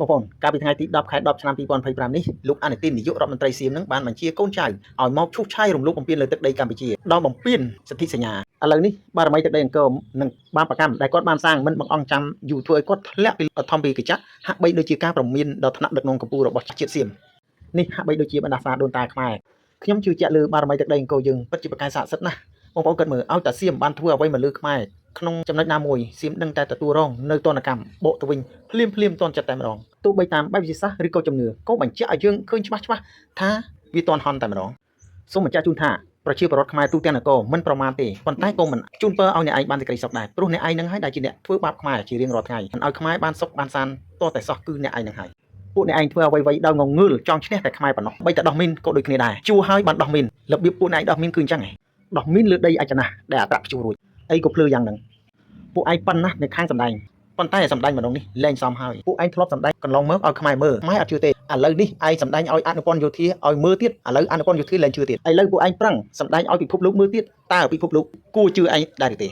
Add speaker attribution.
Speaker 1: បងប្អូនកាលពីថ្ងៃទី10 ខែ 10 ឆ្នាំ 2025 នេះលោកអនុទាននាយករដ្ឋមន្ត្រីសៀមនឹងបានបញ្ជាកូនចៅឲ្យមកឈូសឆាយរំលោភបំពានលើទឹកដីកម្ពុជាដោយបំពានសិទ្ធិសញ្ញាឥឡូវនេះបារមីទឹកដីអង្គរនិងបាបកម្មដែលគាត់បានសាងមិនបង្អង់ចាំយូរធ្វើឲ្យគាត់ធ្លាក់ពីធំពីកញ្ចក់ហាក់បីដូចជាការប្រមានដល់ថ្នាក់ដឹកនាំកម្ពុជារបស់ជាតិសៀមនេះហាក់បីដូចជាបណ្ដាសាដូនតាខ្មែរខ្ញុំជឿជាក់លើបារមីទឹកដីអង្គរយើងពិតជាប្រកែកស័ក្តិសិទ្ធិណាស់បងប្អូនគិតមើលឲ្យតាសៀមបានធ្វើអ្វីមកលើខ្មែរក្នុងចំណុចណាមួយសៀមដឹងតែទទួលរងនៅទណ្ឌកម្មបកទៅវិញភ្លាមតន់ចិត្តតែម្ដងទោះបីតាមបែបវិទ្យាសាស្ត្រឬក៏ជំនឿក៏បញ្ជាក់ឲ្យយើងឃើញច្បាស់ថាវាតន់ហន់តែម្ដងសូមបញ្ជាក់ជូនថាប្រជាពលរដ្ឋខ្មែរទូទាំងនគរមិនប្រមាថទេប៉ុន្តែក៏មិនជូនពរឲ្យអ្នកឯងបានសេចក្តីសុខដែរព្រោះអ្នកឯងនឹងហើយដែលជាអ្នកធ្វើបាបខ្មែរជារៀងរាល់ថ្ងៃមិនឲ្យខ្មែរបានសុខបានសាន្តតតែសោះគឺអ្នកឯងនឹងហើយពួកអ្នកឯងធ្វើអ្វីដោយងងើលចង់ឈ្នះតែខ្មែរប៉ុណ្ណោះបីតែដោះមីនក៏ដូចគ្នាដែរជួហើយបានដោះមីនរបៀបពួកអ្នកឯងដោះមីនគឺអញ្ចឹងឯងដោះមីនលើដីអចនាដែលអត្រាព្យួររួចអីក៏ភ្លឺយ៉ាងហ្នឹងពួកឯងប៉ុណ្ណានៅខាងសម្ដែងប៉ុន្តែសម្ដែងម្ដងនេះលែងសមហើយពួកឯងធ្លាប់សម្ដែងកន្លងមកឲ្យខ្មែរមើលខ្មែរអត់ជឿទេឥឡូវនេះឯងសម្ដែងឲ្យអនុព័ន្ធយោធាឲ្យមើលទៀតឥឡូវអនុព័ន្ធយោធាលែងជឿទៀតឥឡូវពួកឯងប្រឹងសម្ដែងឲ្យពិភពលោកមើលទៀតតើពិភពលោកគួរជឿឯងដែរទេ